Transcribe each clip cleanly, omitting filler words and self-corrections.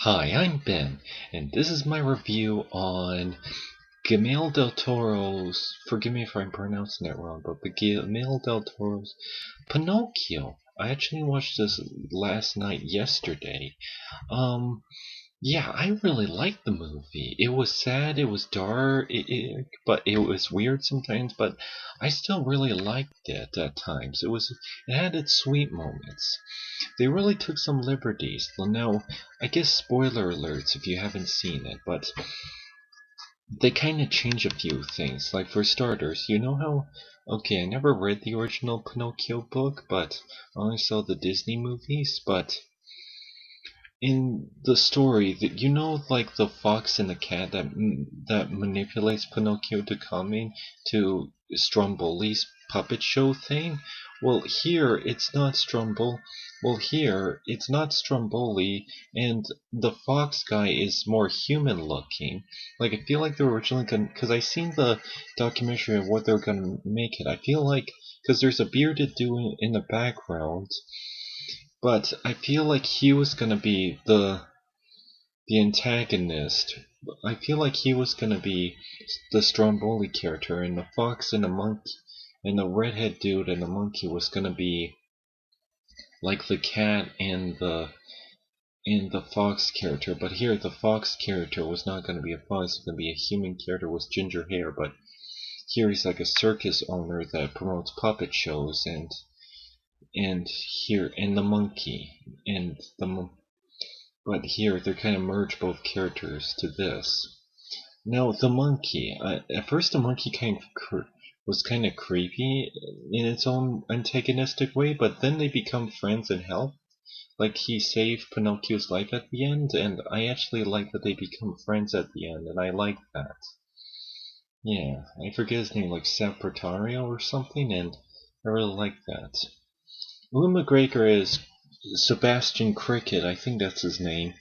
Hi, I'm Ben, and this is my review on Guillermo del Toro's, forgive me if I'm pronouncing it wrong, but Guillermo del Toro's Pinocchio. I actually watched this last night, yesterday. Um, yeah, I really liked the movie. It was sad, it was dark, but it was weird sometimes, but I still really liked it at times. It had its sweet moments. They really took some liberties. Well, now, I guess spoiler alerts if you haven't seen it, but they kind of change a few things. Like, for starters, you know how. Okay, I never read the original Pinocchio book, but I only saw the Disney movies, but in the story that like the fox and the cat that manipulates Pinocchio to come in to Stromboli's puppet show thing. Well, here it's not Stromboli, and the fox guy is more human looking. Like, I feel like they're originally gonna, because I seen the documentary of what they're gonna make it. I feel like because there's a bearded dude in the background, but I feel like he was gonna be the antagonist. I feel like he was gonna be the Stromboli character, and the fox and the monkey and the redhead dude and the monkey was gonna be like the cat and the fox character. But here the fox character was not gonna be a fox; it's gonna be a human character with ginger hair. But here he's like a circus owner that promotes puppet shows, and here and the monkey and but here they're kind of merge both characters to this. Now the monkey, at first the monkey was kind of creepy in its own antagonistic way, but then they become friends and help. Like, he saved Pinocchio's life at the end, and I actually like that they become friends at the end, and I like that. Yeah, I forget his name, like Sapertario or something, and I really like that. Ewan McGregor is Sebastian Cricket, I think that's his name.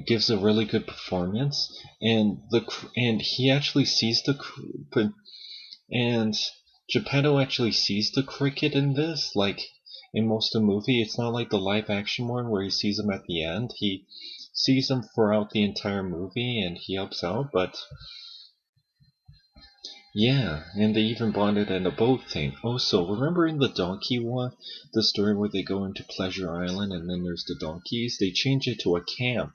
Gives a really good performance, and he actually sees and Geppetto actually sees the cricket in this. Like, in most of the movie, it's not like the live action one where he sees him at the end. He sees him throughout the entire movie, and he helps out. But yeah, and they even bonded in a boat thing. Also, remember in the donkey one, the story where they go into Pleasure Island and then there's the donkeys? They change it to a camp,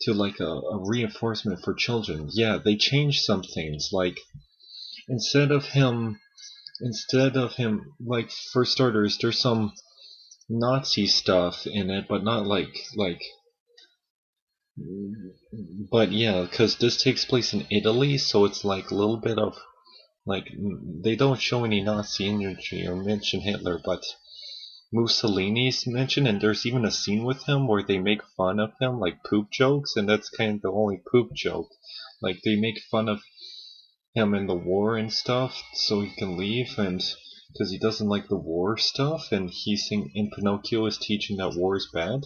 to like a reinforcement for children. Yeah, they changed some things. Like, instead of him, like, for starters, there's some Nazi stuff in it, but not but yeah, because this takes place in Italy, so it's like a little bit of like, they don't show any Nazi imagery or mention Hitler, but Mussolini's mentioned, and there's even a scene with him where they make fun of him, like poop jokes, and that's kind of the only poop joke. Like, they make fun of him in the war and stuff, so he can leave, and because he doesn't like the war stuff, and in Pinocchio is teaching that war is bad.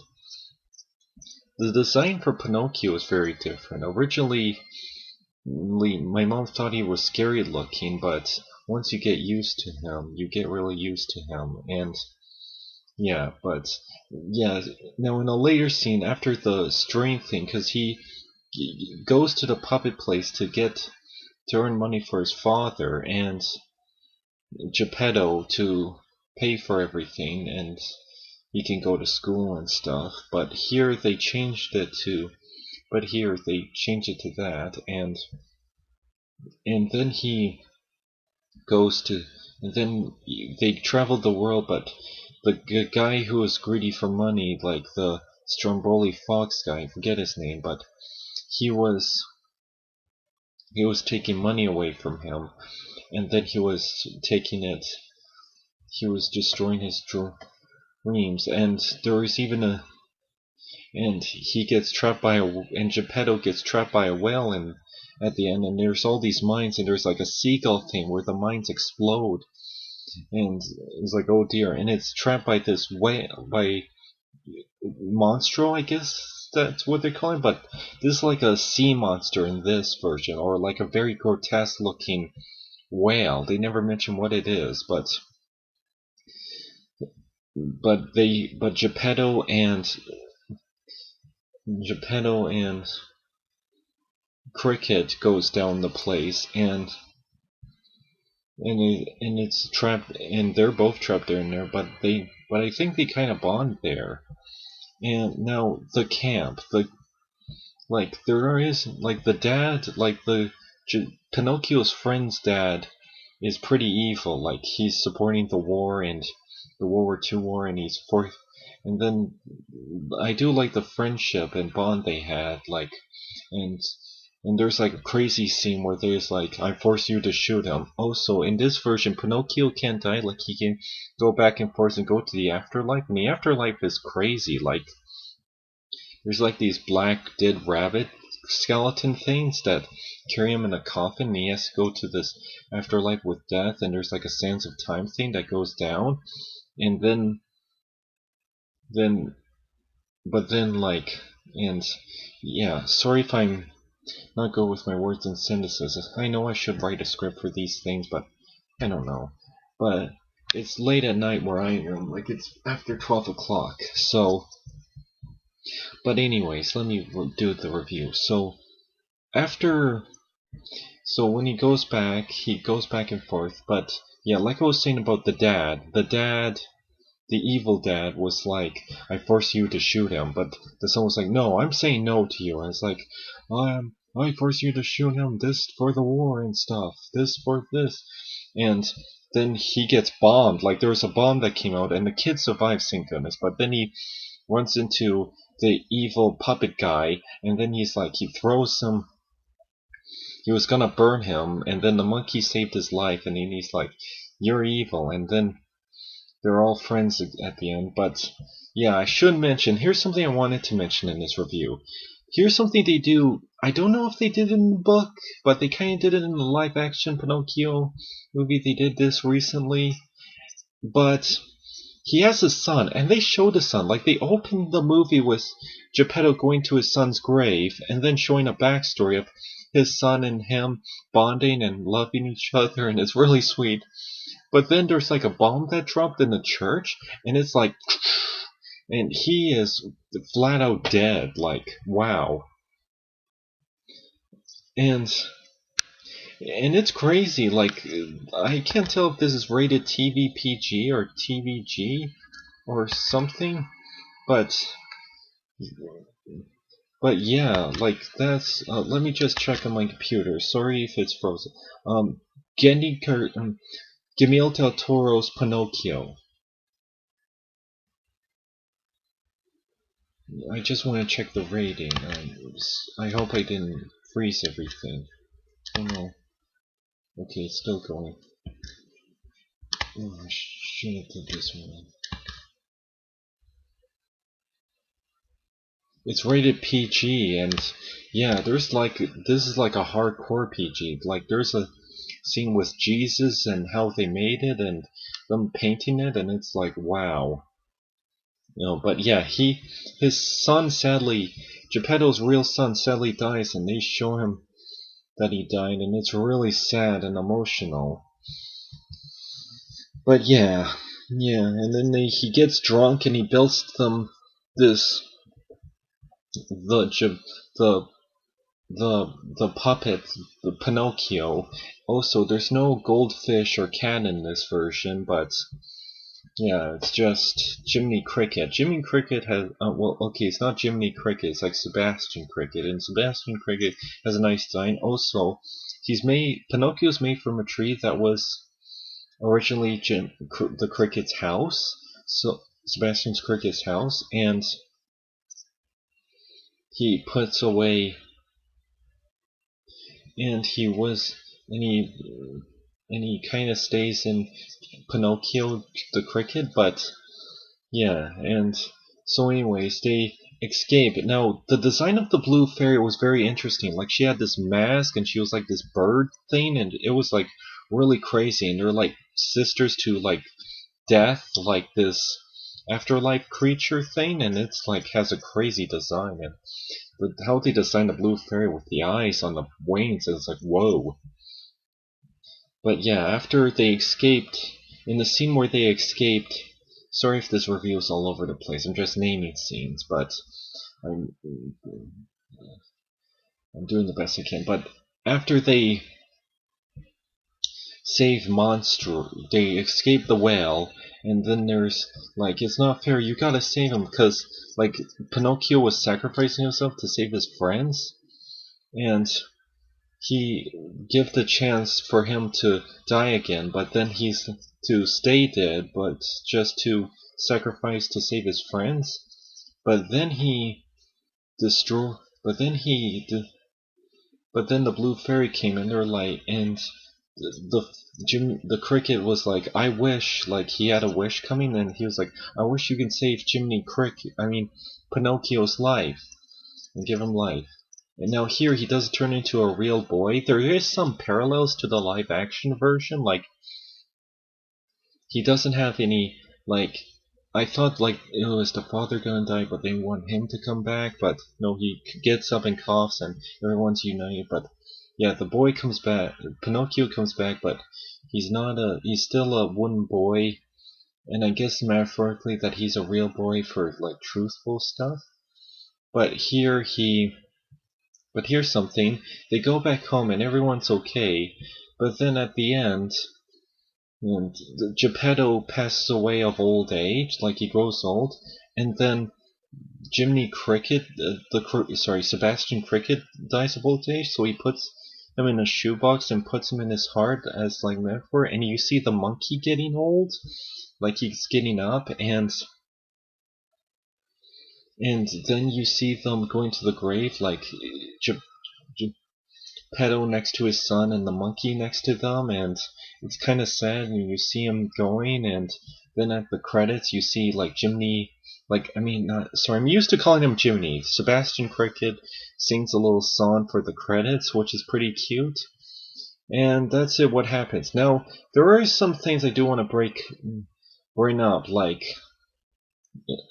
The design for Pinocchio is very different. Originally, my mom thought he was scary looking, but once you get used to him, you get really used to him, and yeah, but yeah. Now, in a later scene, after the string thing, because he goes to the puppet place to earn money for his father and Geppetto to pay for everything, and he can go to school and stuff. But here they changed it to that, and then he goes to, and then they traveled the world, but the guy who was greedy for money, like the Stromboli Fox guy, I forget his name, but he was he was taking money away from him, and then he was destroying his dreams, and there was even and he gets trapped by and Geppetto gets trapped by a whale, and at the end, and there's all these mines, and there's like a seagull thing where the mines explode, and it's like, oh dear, and it's trapped by this whale, by monstro, I guess that's what they call it, but this is like a sea monster in this version, or like a very grotesque looking whale. They never mention what it is, but Geppetto and Geppetto and Cricket goes down the place, and it's trapped, and they're both trapped in there, but I think they kind of bond there. And now the camp, there is like the dad, like Pinocchio's friend's dad is pretty evil. Like he's supporting the war and the World War II war, and he's for. And then I do like the friendship and bond they had, and and there's like a crazy scene where there's like, I force you to shoot him. Also, in this version, Pinocchio can't die. Like he can go back and forth and go to the afterlife, and the afterlife is crazy. Like there's like these black dead rabbit skeleton things that carry him in a coffin, and he has to go to this afterlife with death, and there's like a Sands of Time thing that goes down, and then but then like and yeah, sorry if I'm not good with my words and sentences. I know I should write a script for these things, but I don't know. But it's late at night where I am, like it's after 12 o'clock, so but anyways, let me do the review. After so when he goes back and forth, but yeah, like I was saying about the evil dad was like, I force you to shoot him, but the son was like, no, I'm saying no to you. And it's like, I force you to shoot him, this for the war and stuff, this for this. And then he gets bombed. Like there was a bomb that came out, and the kid survives, thank goodness. But then he runs into the evil puppet guy, and then he throws him. He was gonna burn him, and then the monkey saved his life, and then he's like, you're evil, and then they're all friends at the end. But yeah, I should mention, here's something I wanted to mention in this review. Here's something they do. I don't know if they did it in the book, but they kind of did it in the live action Pinocchio movie. They did this recently. But he has a son, and they show the son. Like, they opened the movie with Geppetto going to his son's grave, and then showing a backstory of his son and him bonding and loving each other, and it's really sweet. But then there's like a bomb that dropped in the church, and it's like, and he is flat out dead. Like, wow. And it's crazy. Like, I can't tell if this is rated TV PG or TVG or something, but yeah, like that's. Let me just check on my computer. Sorry if it's frozen. Um, Guillermo del Toro's Pinocchio. I just want to check the rating. I hope I didn't freeze everything. Oh no. Okay, it's still going. Oh, I should have did this one. It's rated PG, and yeah, this is like a hardcore PG. Like there's a scene with Jesus and how they made it and them painting it, and it's like wow. But yeah, his son sadly, Geppetto's real son sadly dies, and they show him that he died, and it's really sad and emotional. But yeah, and then he gets drunk and he builds them this the the the puppet, the Pinocchio. Also, there's no goldfish or cat in this version, but yeah, it's just Jiminy Cricket. Jiminy Cricket has well, okay, it's not Jiminy Cricket. It's like Sebastian Cricket, and Sebastian Cricket has a nice design. Also, Pinocchio's made from a tree that was originally the cricket's house, so Sebastian's cricket's house, and he puts away, and he was, and he kind of stays in Pinocchio the cricket, but yeah, and so anyways, they escape. Now, the design of the blue fairy was very interesting. Like, she had this mask, and she was like this bird thing, and it was like really crazy, and they're like sisters to like death, like this afterlife creature thing, and it's like has a crazy design, and how they designed the blue fairy with the eyes on the wings is like whoa. But yeah, after they escaped, in the scene where they escaped, sorry if this review is all over the place, I'm just naming scenes, but I'm I'm doing the best I can. But after they save Monster, they escape the whale, and then there's like, it's not fair. You gotta save him because like Pinocchio was sacrificing himself to save his friends, and he give the chance for him to die again, but then he's to stay dead, but just to sacrifice to save his friends. But then he destroy. But then he. But then the blue fairy came in their light, and the cricket was like, I wish, like he had a wish coming, and he was like, I wish you can save Jiminy Cricket. I mean, Pinocchio's life and give him life. And now here he does turn into a real boy. There is some parallels to the live action version, like he doesn't have any like I thought like it was the father gonna die, but they want him to come back. But no, he gets up and coughs, and everyone's united. But yeah, the boy comes back. Pinocchio comes back, but he's not a. He's still a wooden boy, and I guess metaphorically that he's a real boy for like truthful stuff. But here he. But here's something. They go back home and everyone's okay. But then at the end, and Geppetto passes away of old age, like he grows old, and then Jiminy Cricket, Sebastian Cricket dies of old age, so he puts him in a shoebox and puts him in his heart as like metaphor, and you see the monkey getting old, like he's getting up, and then you see them going to the grave, like Geppetto next to his son and the monkey next to them, and it's kind of sad. And you see him going, and then at the credits you see like Jiminy, like I mean, not sorry, I'm used to calling him Jiminy. Sebastian Cricket sings a little song for the credits, which is pretty cute. And that's it. What happens now? There are some things I do want to bring up, like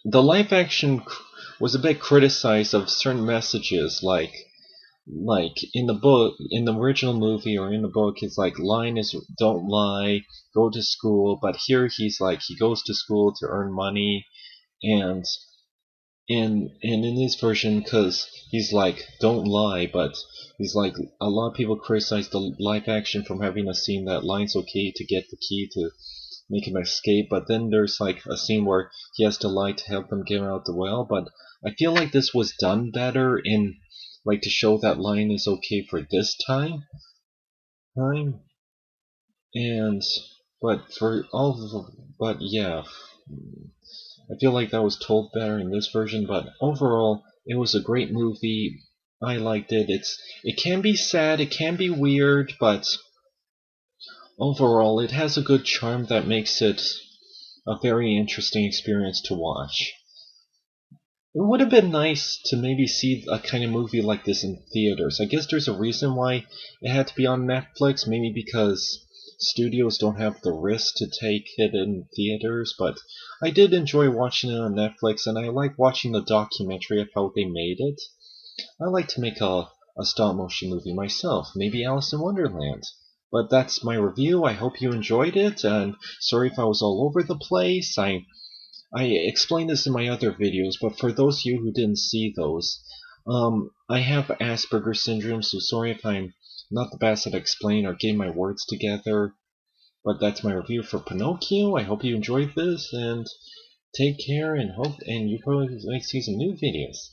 the live action was a bit criticized of certain messages, like in the book, in the original movie or in the book, it's like line is don't lie, go to school. But here he's like he goes to school to earn money, and in this version, because he's like don't lie, but he's like a lot of people criticize the live action from having a scene that line's okay to get the key to make him escape, but then there's like a scene where he has to lie to help them get out the well. But I feel like this was done better in like to show that Lion is okay for this time, and but for all of the, but yeah, I feel like that was told better in this version. But overall, it was a great movie. I liked it. It can be sad, it can be weird, but overall, it has a good charm that makes it a very interesting experience to watch. It would have been nice to maybe see a kind of movie like this in theaters. I guess there's a reason why it had to be on Netflix, maybe because studios don't have the risk to take it in theaters, but I did enjoy watching it on Netflix, and I like watching the documentary of how they made it. I like to make a stop motion movie myself, maybe Alice in Wonderland. But that's my review. I hope you enjoyed it, and sorry if I was all over the place. I explained this in my other videos, but for those of you who didn't see those, I have Asperger's syndrome, so sorry if I'm not the best at explaining or getting my words together. But that's my review for Pinocchio. I hope you enjoyed this, and take care, and you probably might see some new videos.